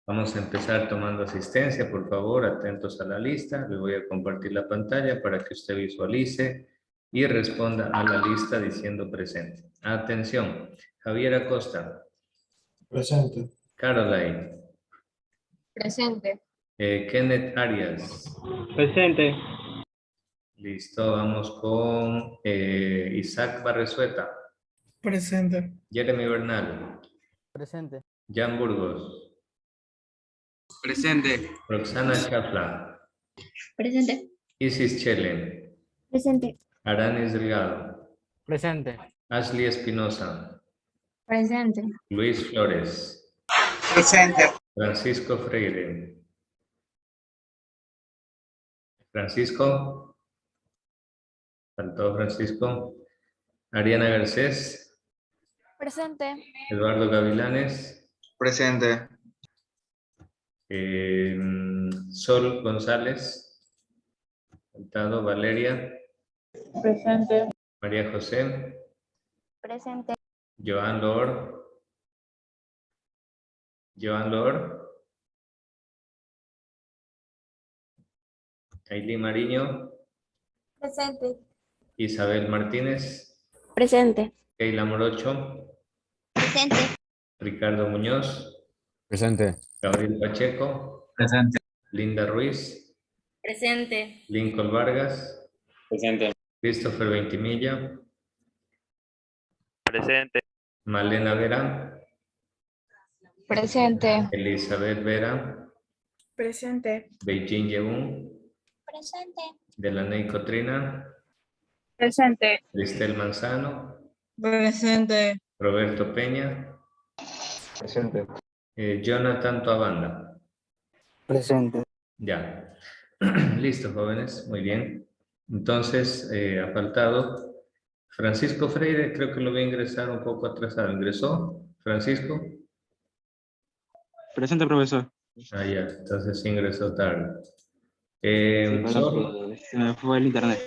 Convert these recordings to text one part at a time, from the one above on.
Vamos a empezar tomando asistencia, por favor, atentos a la lista. Le voy a compartir la pantalla para que usted visualice y responda a la lista diciendo presente. Atención, Javier Acosta. Presente. Caroline. Presente. Kenneth Arias. Presente. Listo, vamos con Isaac Barresueta. Presente. Jeremy Bernal. Presente. Jan Burgos. Presente. Roxana Chafla. Presente. Isis Chelen. Presente. Aranis Delgado. Presente. Ashley Espinosa. Presente. Luis Flores. Presente. Francisco Freire. Francisco. Faltó Francisco. Ariana Garcés. Presente. Eduardo Gavilanes. Presente. Sol González. Faltado Valeria. Presente. María José. Presente. Joan Lord. Joan Lord. Aileen Mariño. Presente. Isabel Martínez. Presente. Keila Morocho. Presente. Ricardo Muñoz. Presente. Gabriel Pacheco. Presente. Linda Ruiz. Presente. Lincoln Vargas. Presente. Christopher Ventimilla. Presente. Malena Vera. Presente. Elizabeth Vera. Presente. Beijing Yeun. Presente. Delaney Cotrina. Presente. Cristel Manzano. Presente. Roberto Peña. Presente. Jonathan Toabanda. Presente. Ya. Listo, jóvenes. Muy bien. Entonces, ha faltado Francisco Freire. Creo que lo voy a ingresar un poco atrasado. ¿Ingresó? Francisco. Presente, profesor. Ah, ya. Entonces ingresó tarde. Perdón, Sol. se me fue el internet.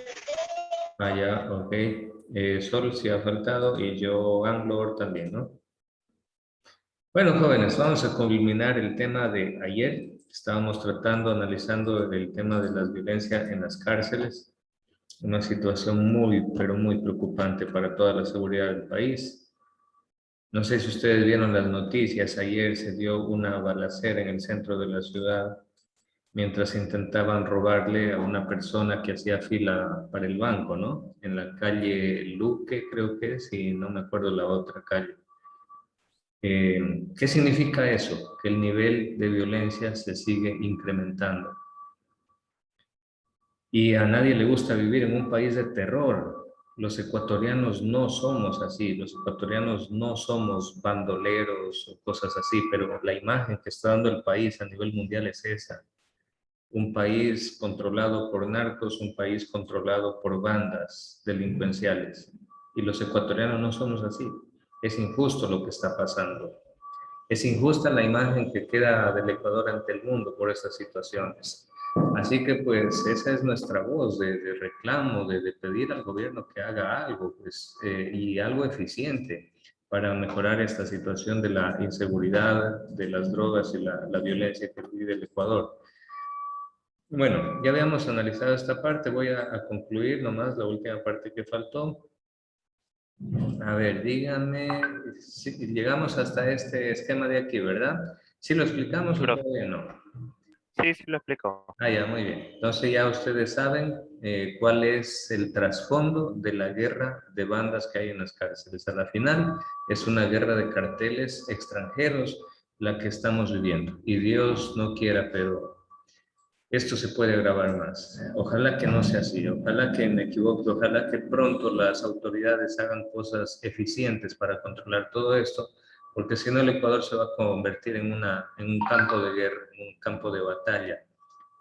Ah, ya. Ok. Sol sí ha faltado y yo, Anglor también, ¿no? Bueno, jóvenes, vamos a culminar el tema de ayer. Estábamos tratando, analizando el tema de las violencias en las cárceles. Una situación muy, pero muy preocupante para toda la seguridad del país. No sé si ustedes vieron las noticias. Ayer se dio una balacera en el centro de la ciudad mientras intentaban robarle a una persona que hacía fila para el banco, ¿no? En la calle Luque, creo que es, y no me acuerdo la otra calle. ¿Qué significa eso? Que el nivel de violencia se sigue incrementando. Y a nadie le gusta vivir en un país de terror. Los ecuatorianos no somos así, los ecuatorianos no somos bandoleros o cosas así, pero la imagen que está dando el país a nivel mundial es esa. Un país controlado por narcos, un país controlado por bandas delincuenciales. Y los ecuatorianos no somos así. Es injusto lo que está pasando. Es injusta la imagen que queda del Ecuador ante el mundo por estas situaciones. Así que pues esa es nuestra voz de reclamo, de pedir al gobierno que haga algo pues, y algo eficiente para mejorar esta situación de la inseguridad, de las drogas y la violencia que vive el Ecuador. Bueno, ya habíamos analizado esta parte, voy a concluir nomás la última parte que faltó. A ver, díganme, si llegamos hasta este esquema de aquí, ¿verdad? ¿Sí lo explicamos o todavía no? Sí, sí lo explico. Ah, ya, muy bien. Entonces ya ustedes saben cuál es el trasfondo de la guerra de bandas que hay en las cárceles. A la final es una guerra de carteles extranjeros la que estamos viviendo. Y Dios no quiera, pero esto se puede agravar más. Ojalá que no sea así, ojalá que me equivoque, ojalá que pronto las autoridades hagan cosas eficientes para controlar todo esto, porque si no el Ecuador se va a convertir en un campo de guerra, en un campo de batalla,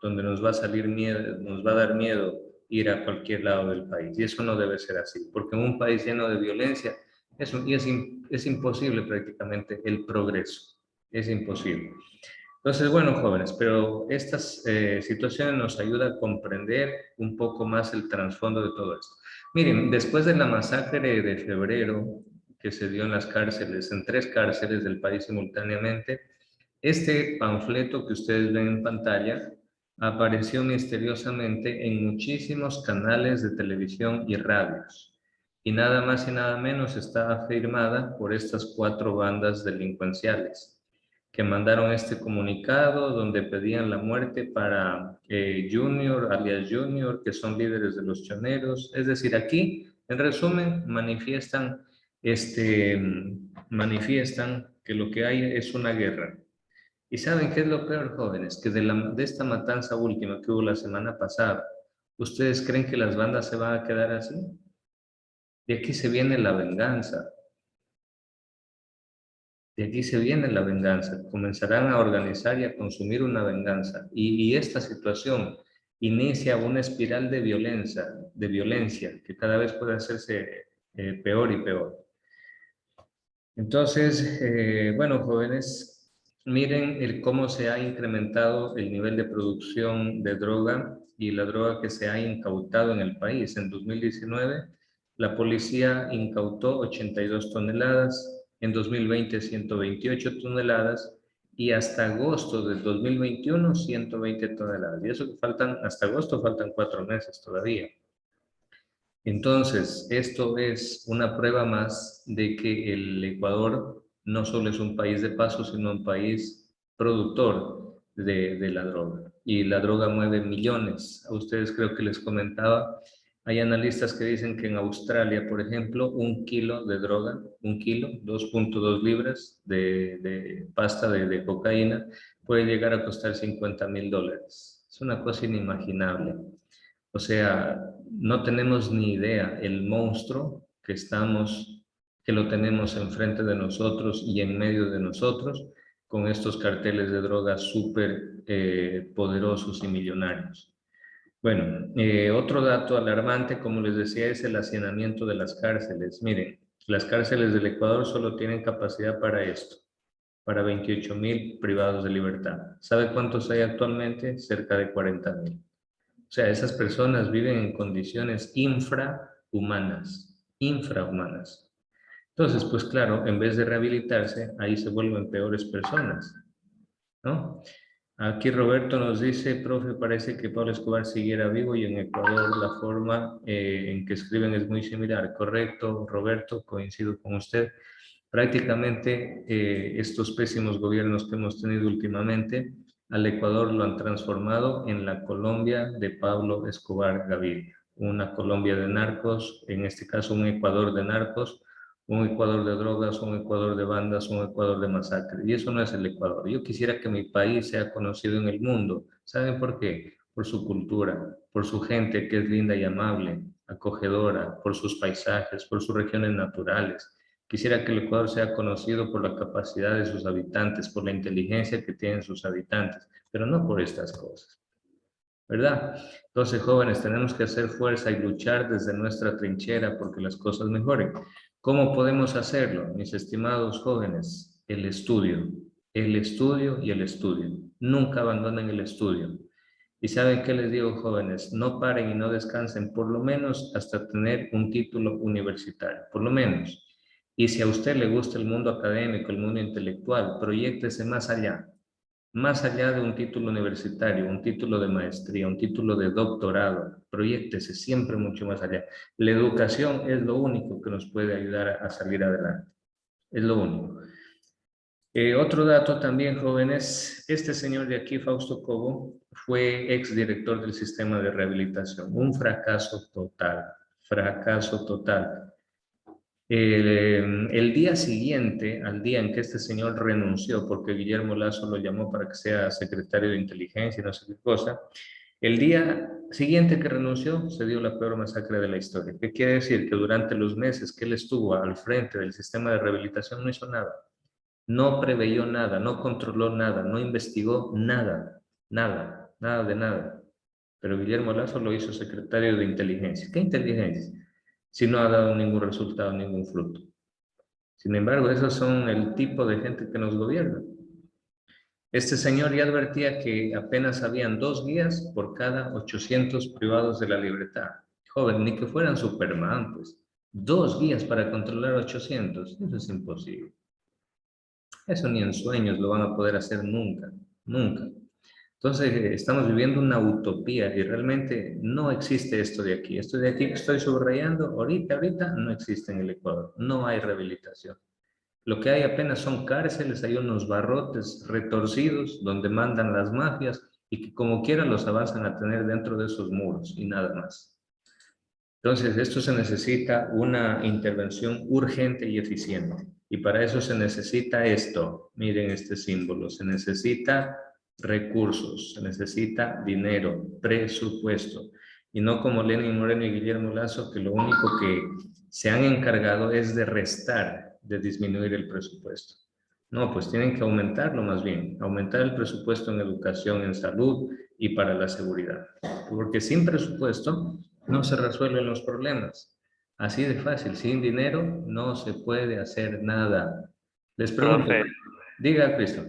donde nos va a salir miedo, nos va a dar miedo ir a cualquier lado del país. Y eso no debe ser así, porque en un país lleno de violencia es imposible prácticamente el progreso, es imposible. Entonces, bueno, jóvenes, pero estas situaciones nos ayudan a comprender un poco más el trasfondo de todo esto. Miren, después de la masacre de febrero, que se dio en las cárceles, en 3 cárceles del país simultáneamente. Este panfleto que ustedes ven en pantalla apareció misteriosamente en muchísimos canales de televisión y radios. Y nada más y nada menos está firmada por estas 4 bandas delincuenciales que mandaron este comunicado donde pedían la muerte para Junior, alias Junior, que son líderes de los choneros. Es decir, aquí, en resumen, manifiestan que lo que hay es una guerra. ¿Y saben qué es lo peor, jóvenes? Que de esta matanza última que hubo la semana pasada, ¿ustedes creen que las bandas se van a quedar así? De aquí se viene la venganza. De aquí se viene la venganza. Comenzarán a organizar y a consumir una venganza. Y esta situación inicia una espiral de violencia que cada vez puede hacerse peor y peor. Entonces, bueno, jóvenes, miren cómo se ha incrementado el nivel de producción de droga y la droga que se ha incautado en el país. En 2019, la policía incautó 82 toneladas, en 2020 128 toneladas y hasta agosto del 2021 120 toneladas. Y eso que hasta agosto faltan 4 meses todavía. Entonces, esto es una prueba más de que el Ecuador no solo es un país de paso, sino un país productor de la droga. Y la droga mueve millones. A ustedes creo que les comentaba, hay analistas que dicen que en Australia, por ejemplo, 1 kilo de droga, 1 kilo, 2.2 libras de pasta de cocaína, puede llegar a costar $50,000. Es una cosa inimaginable. O sea, no tenemos ni idea el monstruo que lo tenemos enfrente de nosotros y en medio de nosotros con estos carteles de drogas súper poderosos y millonarios. Bueno, otro dato alarmante, como les decía, es el hacinamiento de las cárceles. Miren, las cárceles del Ecuador solo tienen capacidad para esto, para 28,000 privados de libertad. ¿Sabe cuántos hay actualmente? Cerca de 40,000. O sea, esas personas viven en condiciones infrahumanas. Entonces, pues claro, en vez de rehabilitarse, ahí se vuelven peores personas, ¿no? Aquí Roberto nos dice, profe, parece que Pablo Escobar siguiera vivo y en Ecuador la forma en que escriben es muy similar. Correcto, Roberto, coincido con usted. Prácticamente estos pésimos gobiernos que hemos tenido últimamente, al Ecuador lo han transformado en la Colombia de Pablo Escobar Gaviria. Una Colombia de narcos, en este caso un Ecuador de narcos, un Ecuador de drogas, un Ecuador de bandas, un Ecuador de masacre. Y eso no es el Ecuador. Yo quisiera que mi país sea conocido en el mundo. ¿Saben por qué? Por su cultura, por su gente que es linda y amable, acogedora, por sus paisajes, por sus regiones naturales. Quisiera que el Ecuador sea conocido por la capacidad de sus habitantes, por la inteligencia que tienen sus habitantes, pero no por estas cosas, ¿verdad? Entonces, jóvenes, tenemos que hacer fuerza y luchar desde nuestra trinchera porque las cosas mejoren. ¿Cómo podemos hacerlo, mis estimados jóvenes? El estudio y el estudio. Nunca abandonen el estudio. ¿Y saben qué les digo, jóvenes? No paren y no descansen, por lo menos hasta tener un título universitario, por lo menos. Y si a usted le gusta el mundo académico, el mundo intelectual, proyéctese más allá de un título universitario, un título de maestría, un título de doctorado, proyéctese siempre mucho más allá. La educación es lo único que nos puede ayudar a salir adelante, es lo único. Otro dato también, jóvenes, este señor de aquí, Fausto Cobo, fue exdirector del sistema de rehabilitación, un fracaso total. El día siguiente, al día en que este señor renunció, porque Guillermo Lasso lo llamó para que sea secretario de inteligencia y no sé qué cosa, el día siguiente que renunció se dio la peor masacre de la historia. ¿Qué quiere decir? Que durante los meses que él estuvo al frente del sistema de rehabilitación no hizo nada, no preveyó nada, no controló nada, no investigó nada de nada. Pero Guillermo Lasso lo hizo secretario de inteligencia. ¿Qué inteligencia? Si no ha dado ningún resultado, ningún fruto. Sin embargo, esos son el tipo de gente que nos gobierna. Este señor ya advertía que apenas habían 2 guías por cada 800 privados de la libertad. Joven, ni que fueran Superman, pues. 2 días para controlar 800. Eso es imposible. Eso ni en sueños lo van a poder hacer nunca, nunca. Entonces, estamos viviendo una utopía y realmente no existe esto de aquí. Esto de aquí que estoy subrayando, ahorita no existe en el Ecuador. No hay rehabilitación. Lo que hay apenas son cárceles, hay unos barrotes retorcidos donde mandan las mafias y que como quiera los avanzan a tener dentro de esos muros y nada más. Entonces, esto se necesita una intervención urgente y eficiente. Y para eso se necesita esto. Miren este símbolo. Se necesita recursos, se necesita dinero, presupuesto. Y no como Lenin Moreno y Guillermo Lazo, que lo único que se han encargado es de restar, de disminuir el presupuesto. No, pues tienen que aumentarlo más bien. Aumentar el presupuesto en educación, en salud y para la seguridad. Porque sin presupuesto no se resuelven los problemas. Así de fácil, sin dinero no se puede hacer nada. Les pregunto, Profe, diga Cristo.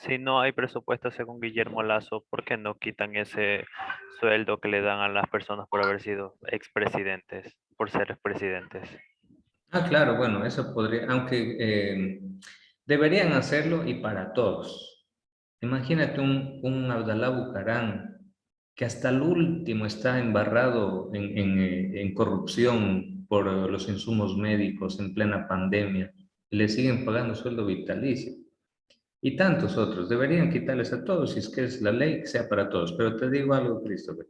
si no hay presupuesto según Guillermo Lazo, ¿por qué no quitan ese sueldo que le dan a las personas por haber sido expresidentes, por ser expresidentes? Ah, claro, bueno, eso podría, aunque deberían hacerlo y para todos. Imagínate un Abdalá Bucarán que hasta el último está embarrado en corrupción por los insumos médicos en plena pandemia y le siguen pagando sueldo vitalicio. Y tantos otros. Deberían quitarles a todos, si es que es la ley, que sea para todos. Pero te digo algo, Christopher.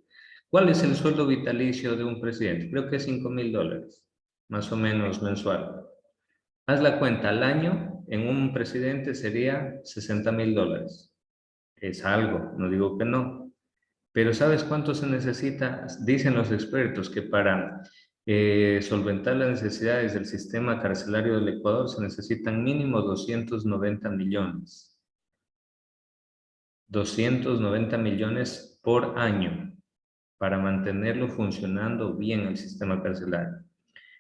¿Cuál es el sueldo vitalicio de un presidente? Creo que es $5,000, más o menos mensual. Haz la cuenta, al año en un presidente sería $60,000. Es algo, no digo que no. Pero ¿sabes cuánto se necesita? Dicen los expertos que para solventar las necesidades del sistema carcelario del Ecuador se necesitan mínimo 290 millones. 290 millones por año para mantenerlo funcionando bien el sistema carcelario.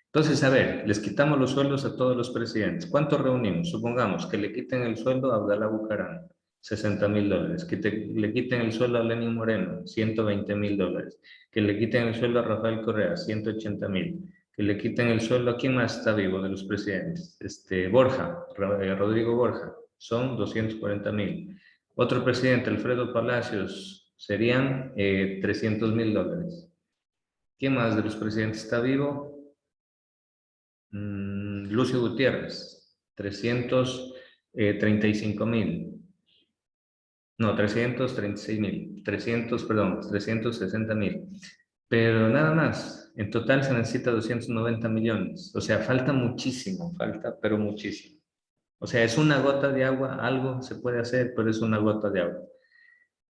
Entonces, a ver, les quitamos los sueldos a todos los presidentes. ¿Cuánto reunimos? Supongamos que le quiten el sueldo a Abdalá Bucarán, $60,000. Que le quiten el sueldo a Lenín Moreno, $120,000. Que le quiten el sueldo a Rafael Correa, 180,000. Que le quiten el sueldo a quién más está vivo de los presidentes. Borja, Rodrigo Borja, son 240,000. Otro presidente, Alfredo Palacios, serían $300,000. ¿Quién más de los presidentes está vivo? Lucio Gutiérrez, 335,000. No, 336,000. 360,000. Pero nada más. En total se necesita 290 millones. O sea, falta muchísimo, falta, pero muchísimo. O sea, es una gota de agua, algo se puede hacer, pero es una gota de agua.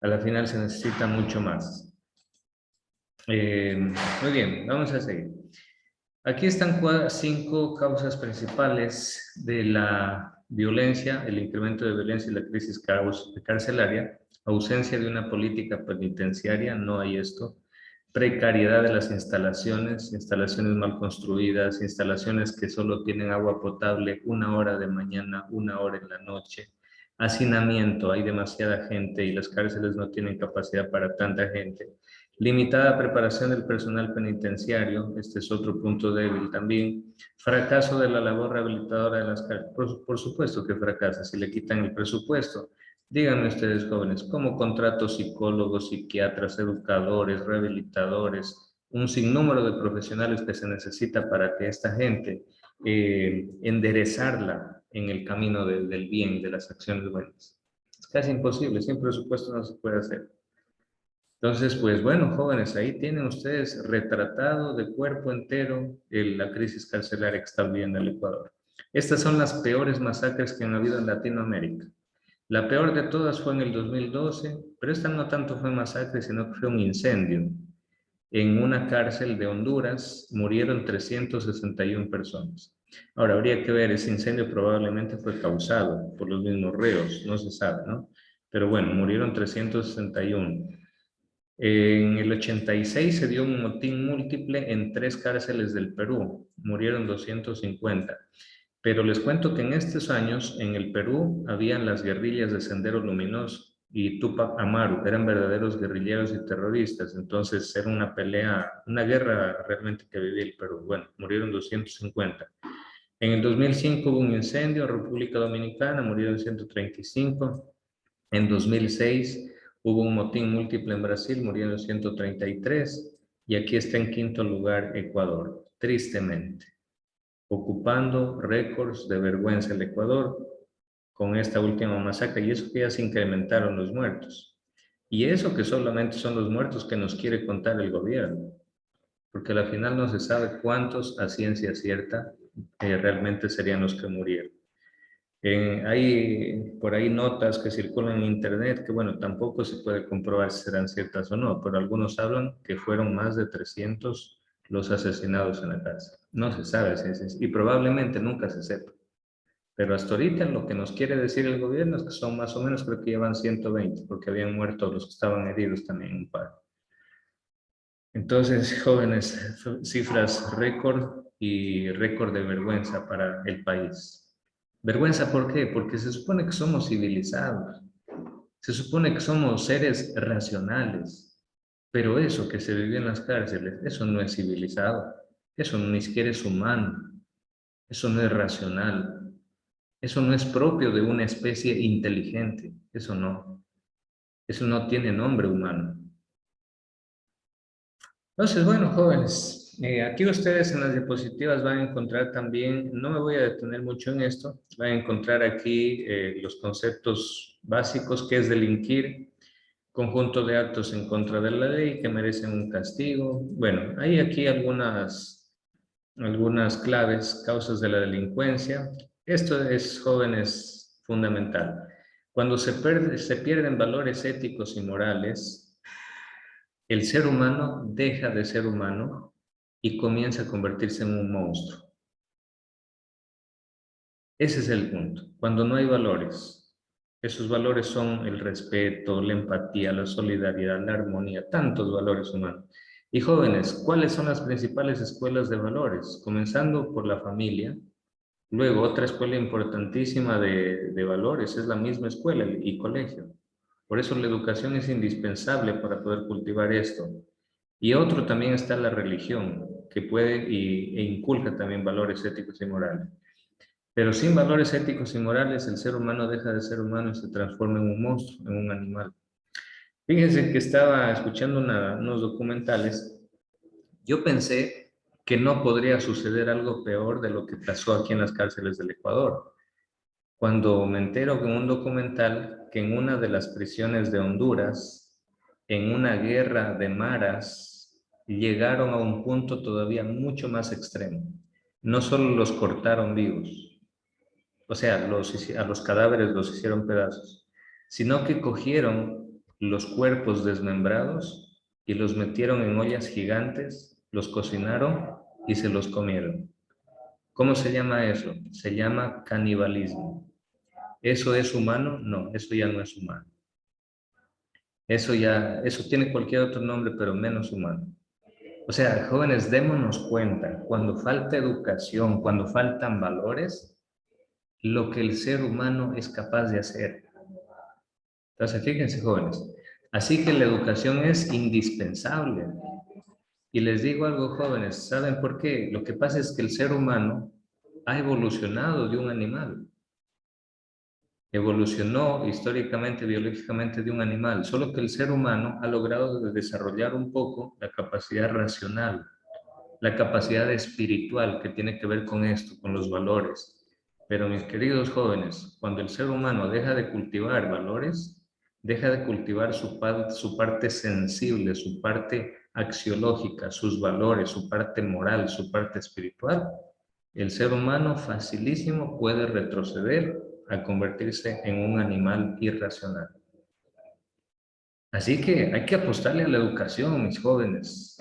A la final se necesita mucho más. Muy bien, vamos a seguir. Aquí están 5 causas principales de la violencia, el incremento de violencia y la crisis carcelaria. Ausencia de una política penitenciaria, no hay esto. Precariedad de las instalaciones, instalaciones mal construidas, instalaciones que solo tienen agua potable 1 hora de mañana, 1 hora en la noche. Hacinamiento, hay demasiada gente y las cárceles no tienen capacidad para tanta gente. Limitada preparación del personal penitenciario, este es otro punto débil también. Fracaso de la labor rehabilitadora de las cárceles, por supuesto que fracasa si le quitan el presupuesto. Díganme ustedes jóvenes, ¿cómo contrato psicólogos, psiquiatras, educadores, rehabilitadores, un sinnúmero de profesionales que se necesita para que esta gente enderezarla en el camino del bien, de las acciones buenas? Es casi imposible, sin presupuesto no se puede hacer. Entonces, pues bueno, jóvenes, ahí tienen ustedes retratado de cuerpo entero la crisis carcelaria que está viviendo el Ecuador. Estas son las peores masacres que han habido en Latinoamérica. La peor de todas fue en el 2012, pero esta no tanto fue masacre, sino que fue un incendio. En una cárcel de Honduras murieron 361 personas. Ahora, habría que ver, ese incendio probablemente fue causado por los mismos reos, no se sabe, ¿no? Pero bueno, murieron 361. En el 86 se dio un motín múltiple en 3 cárceles del Perú, murieron 250. Pero les cuento que en estos años, en el Perú, habían las guerrillas de Sendero Luminoso, y Tupac Amaru eran verdaderos guerrilleros y terroristas. Entonces era una pelea, una guerra realmente que vivía el Perú. Bueno, murieron 250. En el 2005 hubo un incendio en República Dominicana, murieron 135. En 2006 hubo un motín múltiple en Brasil, murieron 133. Y aquí está en quinto lugar Ecuador, tristemente, ocupando récords de vergüenza el Ecuador con esta última masacre. Y eso que ya se incrementaron los muertos. Y eso que solamente son los muertos que nos quiere contar el gobierno, porque al final no se sabe cuántos a ciencia cierta realmente serían los que murieron. Hay por ahí notas que circulan en internet que, bueno, tampoco se puede comprobar si serán ciertas o no, pero algunos hablan que fueron más de 300 los asesinados en la cárcel. No se sabe y probablemente nunca se sepa. Pero hasta ahorita lo que nos quiere decir el gobierno es que son más o menos, creo que llevan 120, porque habían muerto los que estaban heridos también un par. Entonces, jóvenes, cifras récord y récord de vergüenza para el país. ¿Vergüenza por qué? Porque se supone que somos civilizados, se supone que somos seres racionales, pero eso que se vive en las cárceles, eso no es civilizado, eso ni siquiera es humano, eso no es racional, eso no es propio de una especie inteligente, eso no tiene nombre humano. Entonces, bueno, jóvenes, aquí ustedes en las diapositivas van a encontrar también, no me voy a detener mucho en esto, van a encontrar aquí los conceptos básicos, que es delinquir, conjunto de actos en contra de la ley que merecen un castigo. Bueno, hay aquí algunas claves, causas de la delincuencia. Esto es, jóvenes, fundamental. Cuando se pierden valores éticos y morales, el ser humano deja de ser humano y comienza a convertirse en un monstruo. Ese es el punto. Cuando no hay valores, esos valores son el respeto, la empatía, la solidaridad, la armonía, tantos valores humanos. Y jóvenes, ¿cuáles son las principales escuelas de valores? Comenzando por la familia. Luego, otra escuela importantísima de valores es la misma escuela y colegio. Por eso la educación es indispensable para poder cultivar esto. Y otro también está la religión, que puede e inculca también valores éticos y morales. Pero sin valores éticos y morales, el ser humano deja de ser humano y se transforma en un monstruo, en un animal. Fíjense que estaba escuchando unos documentales. Yo pensé que no podría suceder algo peor de lo que pasó aquí en las cárceles del Ecuador. Cuando me entero en un documental que en una de las prisiones de Honduras, en una guerra de maras, llegaron a un punto todavía mucho más extremo. No solo los cortaron vivos, o sea, a los cadáveres los hicieron pedazos, sino que cogieron los cuerpos desmembrados y los metieron en ollas gigantes, los cocinaron y se los comieron. ¿Cómo se llama eso? Se llama canibalismo. ¿Eso es humano? No, eso ya no es humano. Eso tiene cualquier otro nombre, pero menos humano. O sea, jóvenes, démonos cuenta, cuando falta educación, cuando faltan valores, lo que el ser humano es capaz de hacer. Entonces, fíjense, jóvenes, así que la educación es indispensable. Y les digo algo, jóvenes, ¿saben por qué? Lo que pasa es que el ser humano ha evolucionado de un animal. Evolucionó históricamente, biológicamente de un animal, solo que el ser humano ha logrado desarrollar un poco la capacidad racional, la capacidad espiritual que tiene que ver con esto, con los valores. Pero mis queridos jóvenes, cuando el ser humano deja de cultivar valores, deja de cultivar su parte sensible, su parte axiológica, sus valores, su parte moral, su parte espiritual, el ser humano facilísimo puede retroceder a convertirse en un animal irracional. Así que hay que apostarle a la educación, mis jóvenes.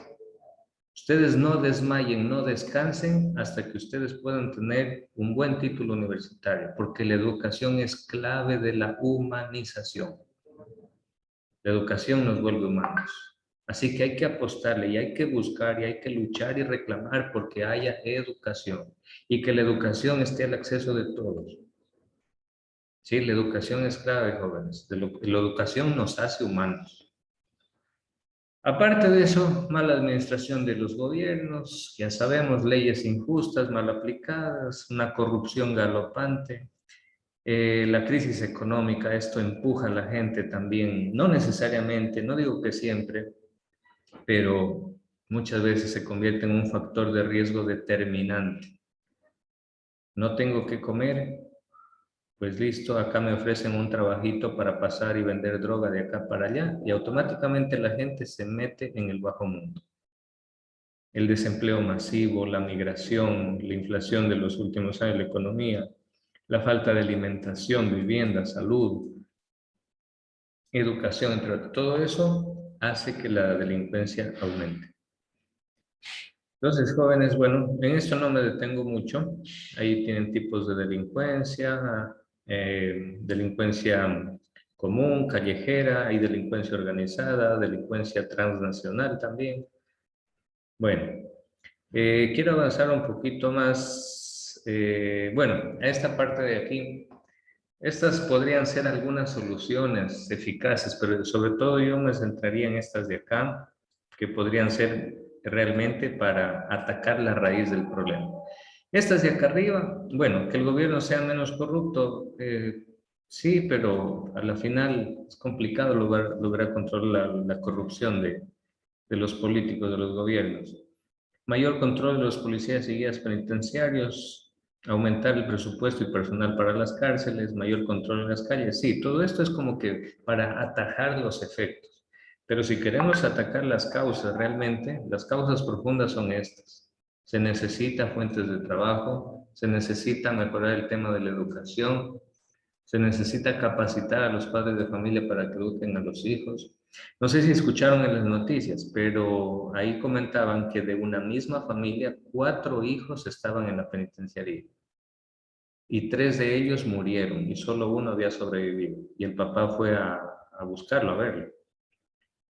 Ustedes no desmayen, no descansen hasta que ustedes puedan tener un buen título universitario, porque la educación es clave de la humanización. La educación nos vuelve humanos. Así que hay que apostarle y hay que buscar y hay que luchar y reclamar porque haya educación y que la educación esté al acceso de todos. Sí, la educación es clave, jóvenes. La educación nos hace humanos. Aparte de eso, mala administración de los gobiernos, ya sabemos, leyes injustas, mal aplicadas, una corrupción galopante, la crisis económica, esto empuja a la gente también, no necesariamente, no digo que siempre, pero muchas veces se convierte en un factor de riesgo determinante. No tengo que comer, pues listo, acá me ofrecen un trabajito para pasar y vender droga de acá para allá y automáticamente la gente se mete en el bajo mundo. El desempleo masivo, la migración, la inflación de los últimos años, la economía, la falta de alimentación, vivienda, salud, educación, entre otros. Todo eso hace que la delincuencia aumente. Entonces, jóvenes, bueno, en esto no me detengo mucho. Ahí tienen tipos de delincuencia, delincuencia común, callejera, hay delincuencia organizada, delincuencia transnacional también. Bueno, quiero avanzar un poquito más, bueno, a esta parte de aquí. Estas podrían ser algunas soluciones eficaces, pero sobre todo yo me centraría en estas de acá, que podrían ser realmente para atacar la raíz del problema. Estas de acá arriba, bueno, que el gobierno sea menos corrupto, sí, pero a la final es complicado lograr controlar la corrupción de los políticos, de los gobiernos. Mayor control de los policías y guías penitenciarios, aumentar el presupuesto y personal para las cárceles, mayor control en las calles. Sí, todo esto es como que para atajar los efectos. Pero si queremos atacar las causas realmente, las causas profundas son estas. Se necesitan fuentes de trabajo, se necesita mejorar el tema de la educación, se necesita capacitar a los padres de familia para que eduquen a los hijos. No sé si escucharon en las noticias, pero ahí comentaban que de una misma familia, 4 hijos estaban en la penitenciaría. Y 3 de ellos murieron y solo uno había sobrevivido. Y el papá fue a buscarlo, a verlo.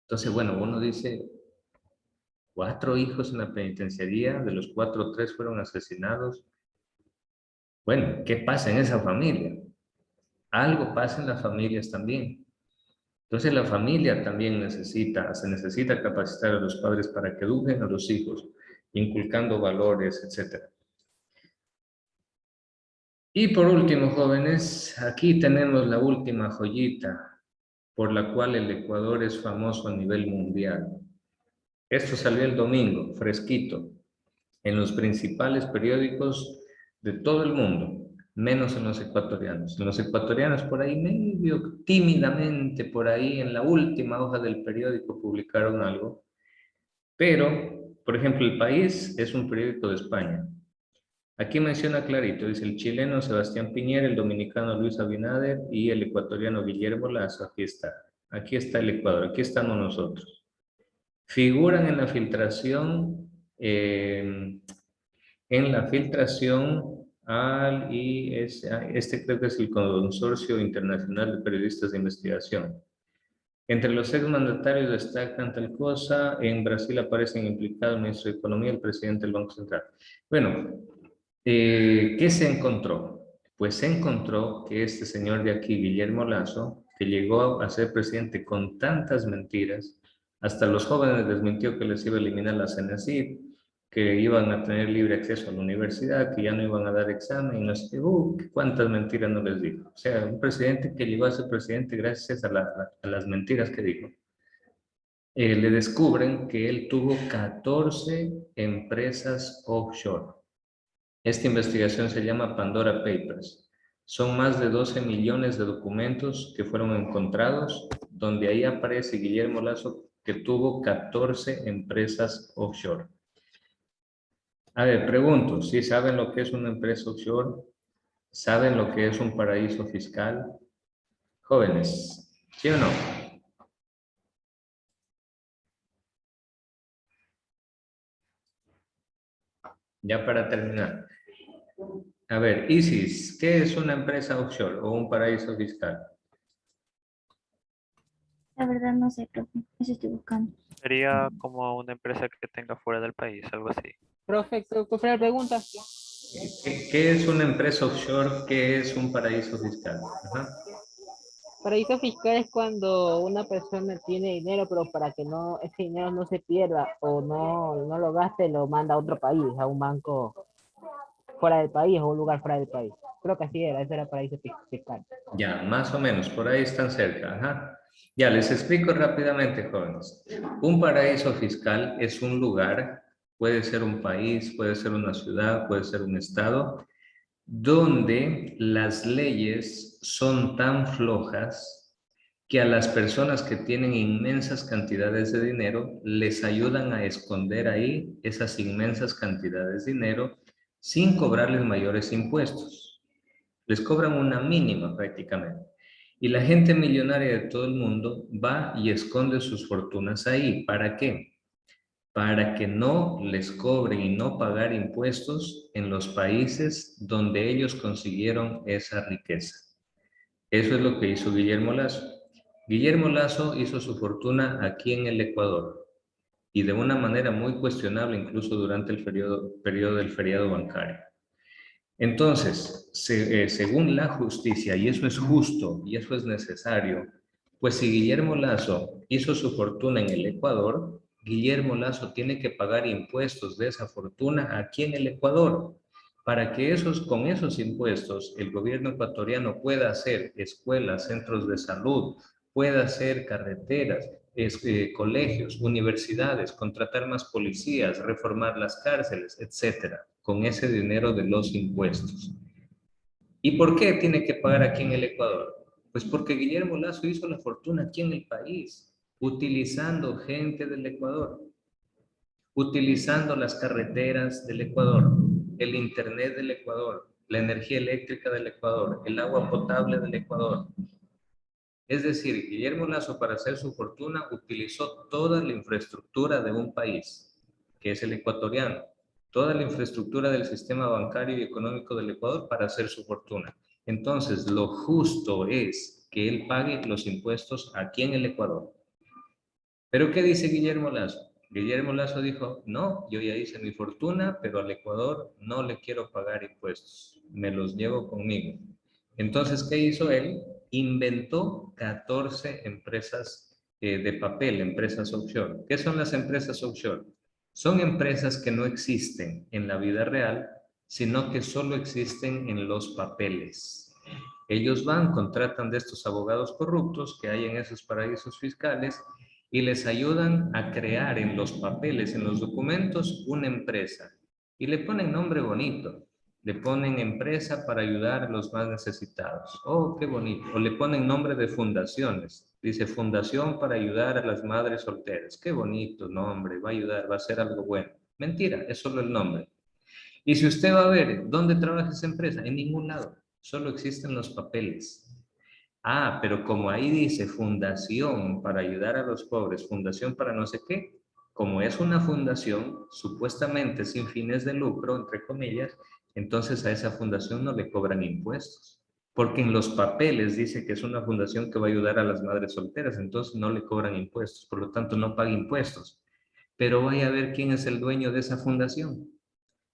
Entonces, bueno, uno dice, 4 hijos en la penitenciaría, de los 4, 3 fueron asesinados. Bueno, ¿qué pasa en esa familia? Algo pasa en las familias también. Entonces la familia también se necesita capacitar a los padres para que eduquen a los hijos, inculcando valores, etc. Y por último, jóvenes, aquí tenemos la última joyita por la cual el Ecuador es famoso a nivel mundial. Esto salió el domingo, fresquito, en los principales periódicos de todo el mundo, menos en los ecuatorianos. En los ecuatorianos por ahí medio tímidamente, por ahí en la última hoja del periódico publicaron algo, pero, por ejemplo, El País es un periódico de España. Aquí menciona clarito, dice el chileno Sebastián Piñera, el dominicano Luis Abinader y el ecuatoriano Guillermo Lazo. Aquí está el Ecuador, aquí estamos nosotros. Figuran en la filtración al ISA, este creo que es el Consorcio Internacional de Periodistas de Investigación. Entre los exmandatarios destacan tal cosa, en Brasil aparecen implicados el ministro de Economía y el presidente del Banco Central. Bueno, ¿qué se encontró? Pues se encontró que este señor de aquí, Guillermo Lazo, que llegó a ser presidente con tantas mentiras, hasta los jóvenes les mintió que les iba a eliminar la CENESID, que iban a tener libre acceso a la universidad, que ya no iban a dar examen, y no sé, cuántas mentiras no les dijo. O sea, un presidente que llegó a ser presidente gracias a las mentiras que dijo. Le descubren que él tuvo 14 empresas offshore. Esta investigación se llama Pandora Papers. Son más de 12 millones de documentos que fueron encontrados, donde ahí aparece Guillermo Lazo que tuvo 14 empresas offshore. A ver, pregunto, ¿sí saben lo que es una empresa offshore? ¿Saben lo que es un paraíso fiscal? Jóvenes, ¿sí o no? Ya para terminar. A ver, Isis, ¿qué es una empresa offshore o un paraíso fiscal? La verdad no sé, profe. Eso estoy buscando. Sería como una empresa que tenga fuera del país, algo así. Profe, ¿cuál fue la pregunta? ¿Qué es una empresa offshore? ¿Qué es un paraíso fiscal? Ajá. Paraíso fiscal es cuando una persona tiene dinero, pero para que no ese dinero no se pierda o no lo gaste, lo manda a otro país, a un banco fuera del país o un lugar fuera del país. Creo que así era, ese era paraíso fiscal. Ya, más o menos, por ahí están cerca. Ajá. Ya, les explico rápidamente, jóvenes. Un paraíso fiscal es un lugar, puede ser un país, puede ser una ciudad, puede ser un estado, donde las leyes son tan flojas que a las personas que tienen inmensas cantidades de dinero les ayudan a esconder ahí esas inmensas cantidades de dinero sin cobrarles mayores impuestos. Les cobran una mínima prácticamente. Y la gente millonaria de todo el mundo va y esconde sus fortunas ahí. ¿Para qué? Para que no les cobren y no pagar impuestos en los países donde ellos consiguieron esa riqueza. Eso es lo que hizo Guillermo Lasso. Guillermo Lasso hizo su fortuna aquí en el Ecuador y de una manera muy cuestionable incluso durante el periodo del feriado bancario. Entonces, según la justicia, y eso es justo y eso es necesario, pues si Guillermo Lasso hizo su fortuna en el Ecuador, Guillermo Lasso tiene que pagar impuestos de esa fortuna aquí en el Ecuador, para que con esos impuestos el gobierno ecuatoriano pueda hacer escuelas, centros de salud, pueda hacer carreteras, colegios, universidades, contratar más policías, reformar las cárceles, etcétera, con ese dinero de los impuestos. ¿Y por qué tiene que pagar aquí en el Ecuador? Pues porque Guillermo Lasso hizo la fortuna aquí en el país, utilizando gente del Ecuador, utilizando las carreteras del Ecuador, el internet del Ecuador, la energía eléctrica del Ecuador, el agua potable del Ecuador. Es decir, Guillermo Lasso para hacer su fortuna utilizó toda la infraestructura de un país, que es el ecuatoriano, toda la infraestructura del sistema bancario y económico del Ecuador para hacer su fortuna. Entonces, lo justo es que él pague los impuestos aquí en el Ecuador. ¿Pero qué dice Guillermo Lasso? Guillermo Lasso dijo, no, yo ya hice mi fortuna, pero al Ecuador no le quiero pagar impuestos, me los llevo conmigo. Entonces, ¿qué hizo él? Inventó 14 empresas de papel, empresas offshore. ¿Qué son las empresas offshore? Son empresas que no existen en la vida real, sino que solo existen en los papeles. Ellos van, contratan de estos abogados corruptos que hay en esos paraísos fiscales y les ayudan a crear en los papeles, en los documentos, una empresa. Y le ponen nombre bonito. Le ponen empresa para ayudar a los más necesitados. Oh, qué bonito. O le ponen nombre de fundaciones. Dice fundación para ayudar a las madres solteras. Qué bonito nombre. Va a ayudar, va a ser algo bueno. Mentira, es solo el nombre. Y si usted va a ver dónde trabaja esa empresa, en ningún lado. Solo existen los papeles. Ah, pero como ahí dice fundación para ayudar a los pobres, fundación para no sé qué, como es una fundación supuestamente sin fines de lucro, entre comillas, entonces a esa fundación no le cobran impuestos. Porque en los papeles dice que es una fundación que va a ayudar a las madres solteras, entonces no le cobran impuestos, por lo tanto no paga impuestos. Pero vaya a ver quién es el dueño de esa fundación.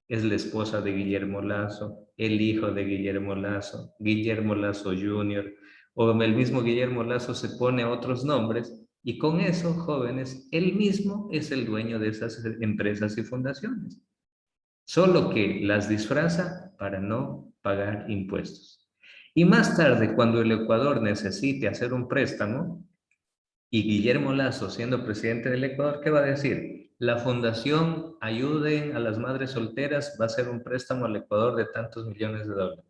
Es la esposa de Guillermo Lasso, el hijo de Guillermo Lasso Jr., o el mismo Guillermo Lasso se pone otros nombres y con eso, jóvenes, él mismo es el dueño de esas empresas y fundaciones. Solo que las disfraza para no pagar impuestos. Y más tarde, cuando el Ecuador necesite hacer un préstamo, y Guillermo Lasso, siendo presidente del Ecuador, ¿qué va a decir? La fundación Ayuden a las Madres Solteras va a hacer un préstamo al Ecuador de tantos millones de dólares,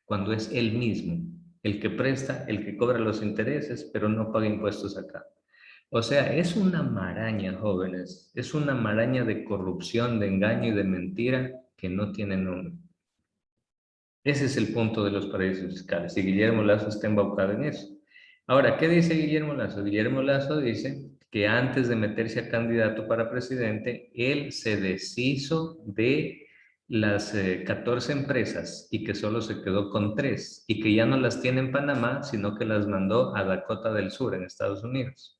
cuando es él mismo el que presta, el que cobra los intereses, pero no paga impuestos acá. O sea, es una maraña, jóvenes, es una maraña de corrupción, de engaño y de mentira que no tiene nombre. Ese es el punto de los paraísos fiscales y Guillermo Lasso está embaucado en eso. Ahora, ¿qué dice Guillermo Lasso? Guillermo Lasso dice que antes de meterse a candidato para presidente, él se deshizo de las 14 empresas y que solo se quedó con 3 y que ya no las tiene en Panamá, sino que las mandó a Dakota del Sur, en Estados Unidos.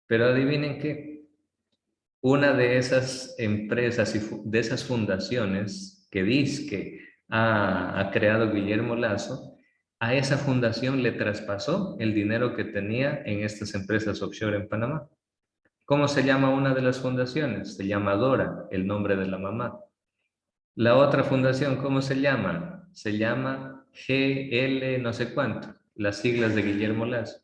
Pero adivinen qué, una de esas empresas y de esas fundaciones que dizque ha creado Guillermo Lazo, a esa fundación le traspasó el dinero que tenía en estas empresas offshore en Panamá. ¿Cómo se llama una de las fundaciones? Se llama Dora, el nombre de la mamá. La otra fundación, ¿cómo se llama? Se llama GL no sé cuánto, las siglas de Guillermo Lazo.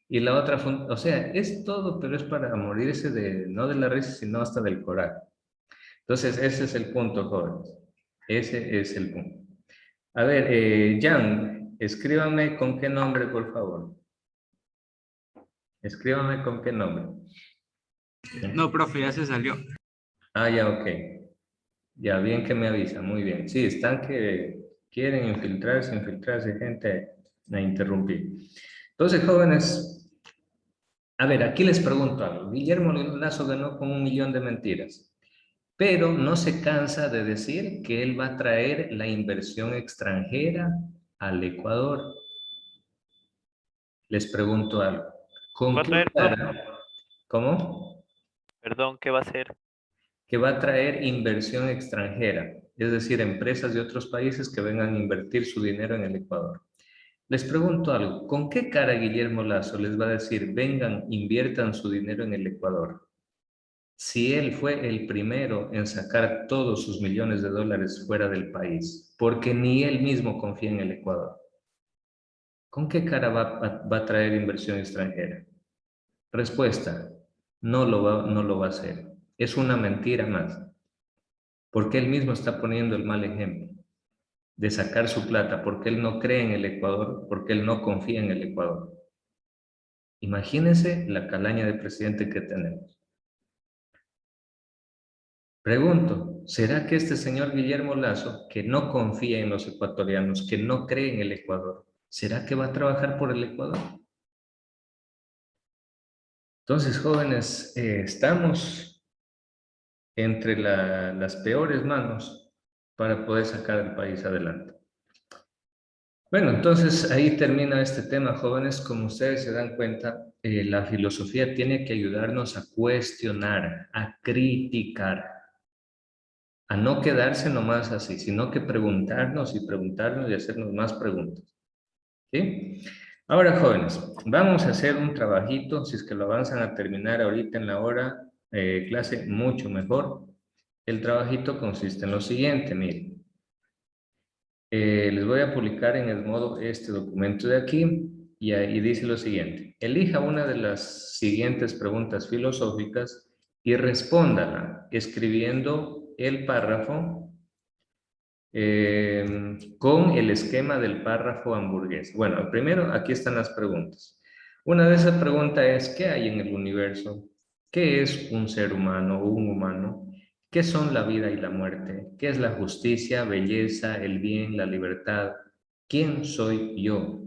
Y la otra, o sea, es todo, pero es para morirse no de la risa, sino hasta del coraje. Entonces, ese es el punto, jóvenes. Ese es el punto. A ver, Jan, escríbame con qué nombre, por favor. Escríbame con qué nombre. No, profe, ya se salió. Ah, ya, ok. Ya, bien que me avisa, muy bien. Sí, están que quieren infiltrarse, gente a interrumpir. Entonces, jóvenes, a ver, aquí les pregunto algo. Guillermo Lazo ganó con 1 millón de mentiras, pero no se cansa de decir que él va a traer la inversión extranjera al Ecuador. Les pregunto algo. ¿Con ¿Va a qué traer, profe? cara? ¿Cómo? Perdón, ¿qué va a hacer? Que va a traer inversión extranjera, es decir, empresas de otros países que vengan a invertir su dinero en el Ecuador. Les pregunto algo, ¿con qué cara Guillermo Lazo les va a decir, vengan, inviertan su dinero en el Ecuador? Si él fue el primero en sacar todos sus millones de dólares fuera del país, porque ni él mismo confía en el Ecuador. ¿Con qué cara va a traer inversión extranjera? Respuesta, no lo va a hacer. Es una mentira más. Porque él mismo está poniendo el mal ejemplo de sacar su plata, porque él no cree en el Ecuador, porque él no confía en el Ecuador. Imagínense la calaña de presidente que tenemos. Pregunto, ¿será que este señor Guillermo Lazo, que no confía en los ecuatorianos, que no cree en el Ecuador, ¿será que va a trabajar por el Ecuador? Entonces, jóvenes, estamos entre las peores manos para poder sacar el país adelante. Bueno, entonces ahí termina este tema, jóvenes. Como ustedes se dan cuenta, la filosofía tiene que ayudarnos a cuestionar, a criticar, a no quedarse nomás así, sino que preguntarnos y preguntarnos y hacernos más preguntas. ¿Sí? Ahora, jóvenes, vamos a hacer un trabajito, si es que lo avanzan a terminar ahorita en la hora clase, mucho mejor. El trabajito consiste en lo siguiente, miren. Les voy a publicar en el modo este documento de aquí y ahí dice lo siguiente. Elija una de las siguientes preguntas filosóficas y respóndala escribiendo el párrafo con el esquema del párrafo hamburguesa. Bueno, primero aquí están las preguntas. Una de esas preguntas es, ¿qué hay en el universo? ¿Qué es un ser humano o un humano? ¿Qué son la vida y la muerte? ¿Qué es la justicia, belleza, el bien, la libertad? ¿Quién soy yo?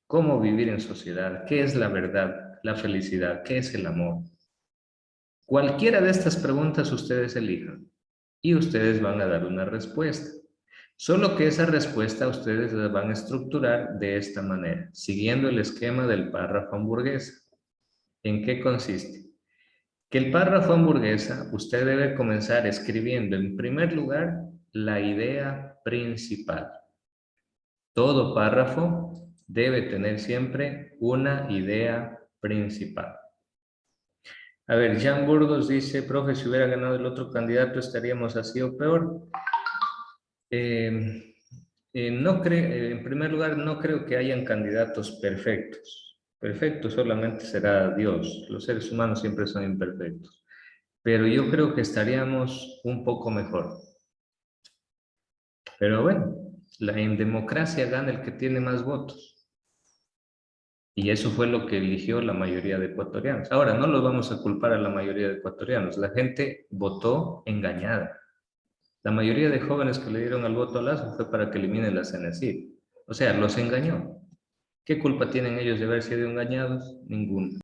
¿Cómo vivir en sociedad? ¿Qué es la verdad, la felicidad? ¿Qué es el amor? Cualquiera de estas preguntas ustedes elijan y ustedes van a dar una respuesta. Solo que esa respuesta ustedes la van a estructurar de esta manera, siguiendo el esquema del párrafo hamburguesa. ¿En qué consiste? Que el párrafo hamburguesa usted debe comenzar escribiendo en primer lugar la idea principal. Todo párrafo debe tener siempre una idea principal. A ver, Jean Burgos dice, profe, si hubiera ganado el otro candidato estaríamos así o peor. En primer lugar, no creo que hayan candidatos perfectos. Perfecto solamente será Dios. Los seres humanos siempre son imperfectos. Pero yo creo que estaríamos un poco mejor. Pero bueno, en democracia gana el que tiene más votos. Y eso fue lo que eligió la mayoría de ecuatorianos. Ahora, no lo vamos a culpar a la mayoría de ecuatorianos. La gente votó engañada. La mayoría de jóvenes que le dieron al voto a Lazo fue para que elimine la CENESID. O sea, los engañó. ¿Qué culpa tienen ellos de haber sido engañados? Ninguna.